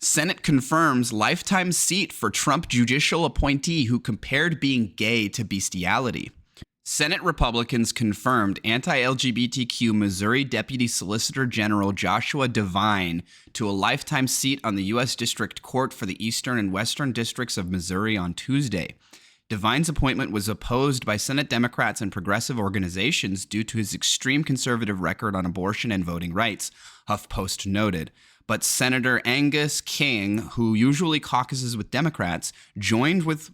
Senate confirms lifetime seat for Trump judicial appointee who compared being gay to bestiality. Senate Republicans confirmed anti-LGBTQ Missouri Deputy Solicitor General Joshua Devine to a lifetime seat on the U.S. District Court for the Eastern and Western Districts of Missouri on Tuesday. Devine's appointment was opposed by Senate Democrats and progressive organizations due to his extreme conservative record on abortion and voting rights, HuffPost noted. But Senator Angus King, who usually caucuses with Democrats, joined with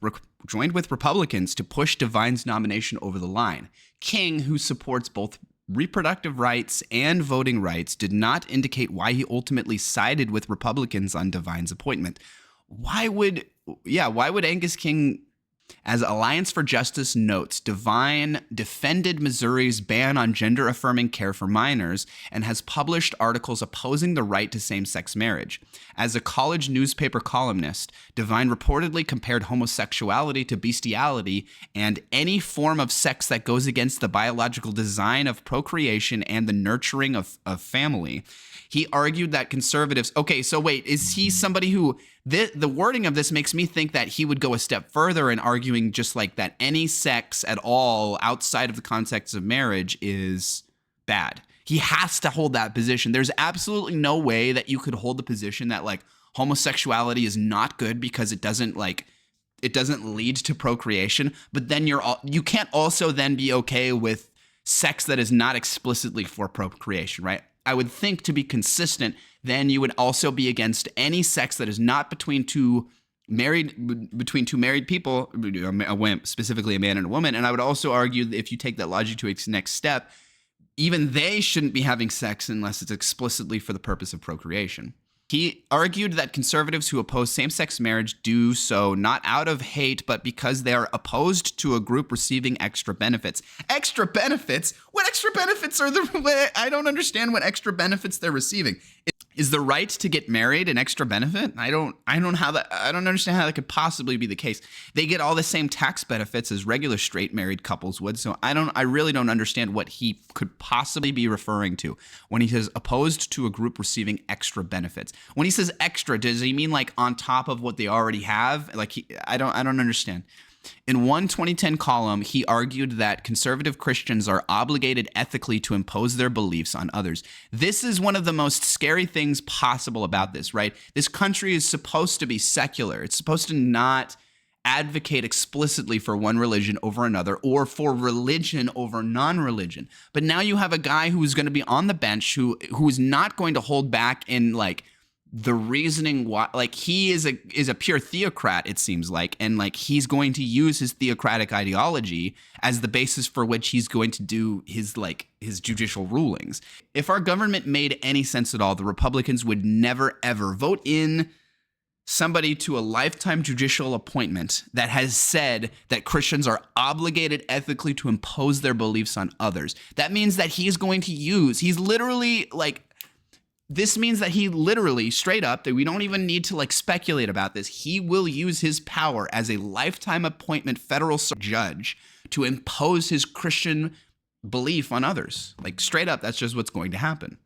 Republicans to push Devine's nomination over the line. King, who supports both reproductive rights and voting rights, did not indicate why he ultimately sided with Republicans on Devine's appointment. Why would Angus King... As Alliance for Justice notes, Devine defended Missouri's ban on gender-affirming care for minors and has published articles opposing the right to same-sex marriage. As a college newspaper columnist, Devine reportedly compared homosexuality to bestiality and any form of sex that goes against the biological design of procreation and the nurturing of family. He argued that conservatives... Okay, so wait, is he somebody who... The wording of this makes me think that he would go a step further in arguing just like that any sex at all outside of the context of marriage is bad. He has to hold that position. There's absolutely no way that you could hold the position that like homosexuality is not good because it doesn't lead to procreation, but then you can't also then be okay with sex that is not explicitly for procreation, right? I would think to be consistent, then you would also be against any sex that is not between two married people, specifically a man and a woman. And I would also argue that if you take that logic to its next step, even they shouldn't be having sex unless it's explicitly for the purpose of procreation. He argued that conservatives who oppose same-sex marriage do so not out of hate, but because they are opposed to a group receiving extra benefits. Extra benefits? What extra benefits are there? I don't understand what extra benefits they're receiving. Is the right to get married an extra benefit? I don't understand how that could possibly be the case. They get all the same tax benefits as regular straight married couples would. So I really don't understand what he could possibly be referring to when he says opposed to a group receiving extra benefits. When he says extra, does he mean like on top of what they already have? I don't understand. In one 2010 column, he argued that conservative Christians are obligated ethically to impose their beliefs on others. This is one of the most scary things possible about this, right? This country is supposed to be secular. It's supposed to not advocate explicitly for one religion over another or for religion over non-religion. But now you have a guy who's going to be on the bench who is not going to hold back in like the reasoning why, like he is a pure theocrat, it seems like, and like he's going to use his theocratic ideology as the basis for which he's going to do his judicial rulings. If our government made any sense at all, the Republicans would never ever vote in somebody to a lifetime judicial appointment that has said that Christians are obligated ethically to impose their beliefs on others. That means that this means that he literally, straight up, that we don't even need to speculate about this, he will use his power as a lifetime appointment federal judge to impose his Christian belief on others. Straight up, that's just what's going to happen.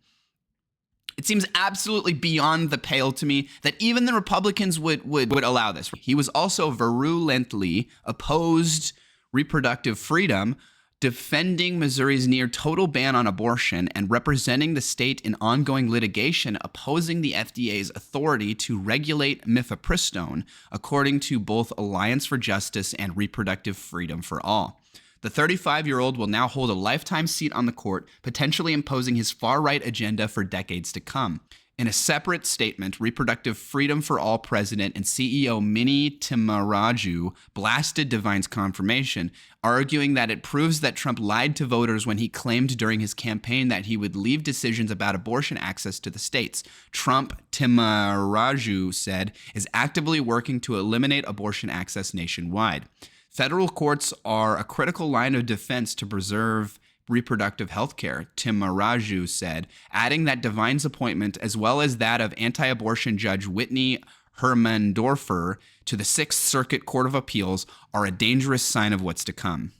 It seems absolutely beyond the pale to me that even the Republicans would allow this. He was also virulently opposed reproductive freedom, defending Missouri's near total ban on abortion and representing the state in ongoing litigation opposing the FDA's authority to regulate mifepristone, according to both Alliance for Justice and Reproductive Freedom for All. The 35-year-old will now hold a lifetime seat on the court, potentially imposing his far-right agenda for decades to come. In a separate statement, Reproductive Freedom for All president and CEO Minnie Timaraju blasted Devine's confirmation, arguing that it proves that Trump lied to voters when he claimed during his campaign that he would leave decisions about abortion access to the states. Trump, Timaraju said, is actively working to eliminate abortion access nationwide. Federal courts are a critical line of defense to preserve reproductive health care, Timaraju said, adding that Devine's appointment, as well as that of anti-abortion Judge Whitney Hermandorfer to the Sixth Circuit Court of Appeals, are a dangerous sign of what's to come.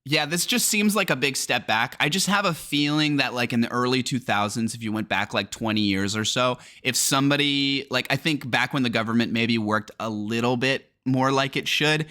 Yeah, this just seems like a big step back. I just have a feeling that, like, in the early 2000s, if you went back like 20 years or so, if somebody, like, I think back when the government maybe worked a little bit more like it should,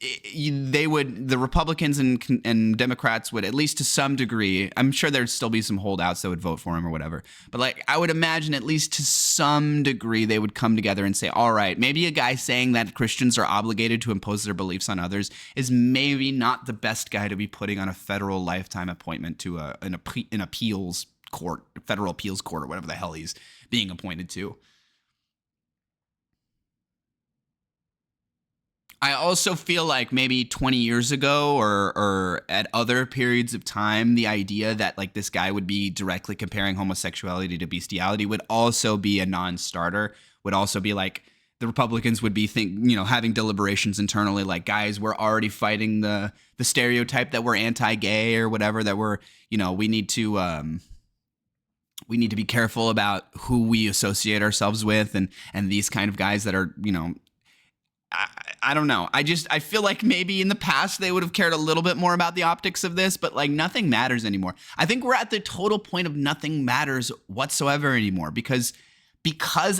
they would, the Republicans and Democrats would, at least to some degree, I'm sure there'd still be some holdouts that would vote for him or whatever, but like I would imagine at least to some degree they would come together and say, all right, maybe a guy saying that Christians are obligated to impose their beliefs on others is maybe not the best guy to be putting on a federal lifetime appointment to an appeals court, federal appeals court, or whatever the hell he's being appointed to. I also feel like maybe 20 years ago, or at other periods of time, the idea that like this guy would be directly comparing homosexuality to bestiality would also be a non-starter. Would also be like the Republicans would be having deliberations internally, like, guys, we're already fighting the stereotype that we're anti-gay or whatever, that we're, we need to be careful about who we associate ourselves with, and these kind of guys that are, I don't know. I feel like maybe in the past they would have cared a little bit more about the optics of this, but like nothing matters anymore. I think we're at the total point of nothing matters whatsoever anymore, because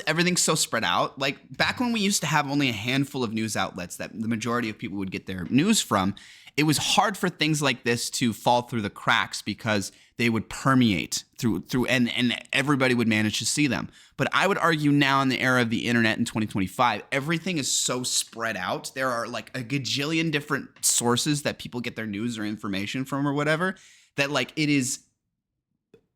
everything's so spread out. Like back when we used to have only a handful of news outlets that the majority of people would get their news from, it was hard for things like this to fall through the cracks because they would permeate through and everybody would manage to see them. But I would argue now, in the era of the internet in 2025, everything is so spread out. There are like a gajillion different sources that people get their news or information from or whatever, that like it is,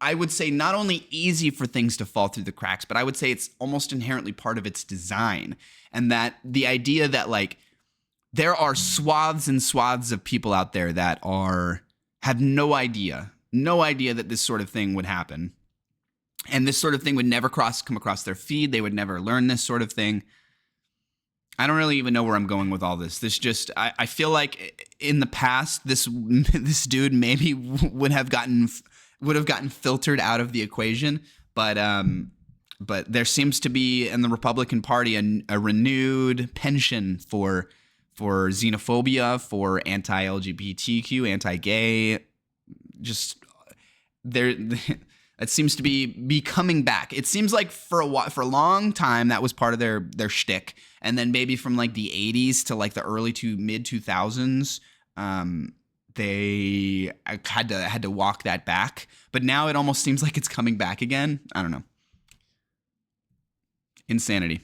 I would say, not only easy for things to fall through the cracks, but I would say it's almost inherently part of its design. And that the idea that like there are swaths and swaths of people out there that have no idea that this sort of thing would happen. And this sort of thing would never come across their feed. They would never learn this sort of thing. I don't really even know where I'm going with all this. I feel like in the past, this dude maybe would have gotten filtered out of the equation. But there seems to be in the Republican Party a renewed penchant for xenophobia, for anti-LGBTQ, anti-gay, just there. It seems to be coming back. It seems like for a long time that was part of their shtick, and then maybe from like the 80s to like the early to mid 2000s, they had to walk that back. But now it almost seems like it's coming back again. I don't know. Insanity.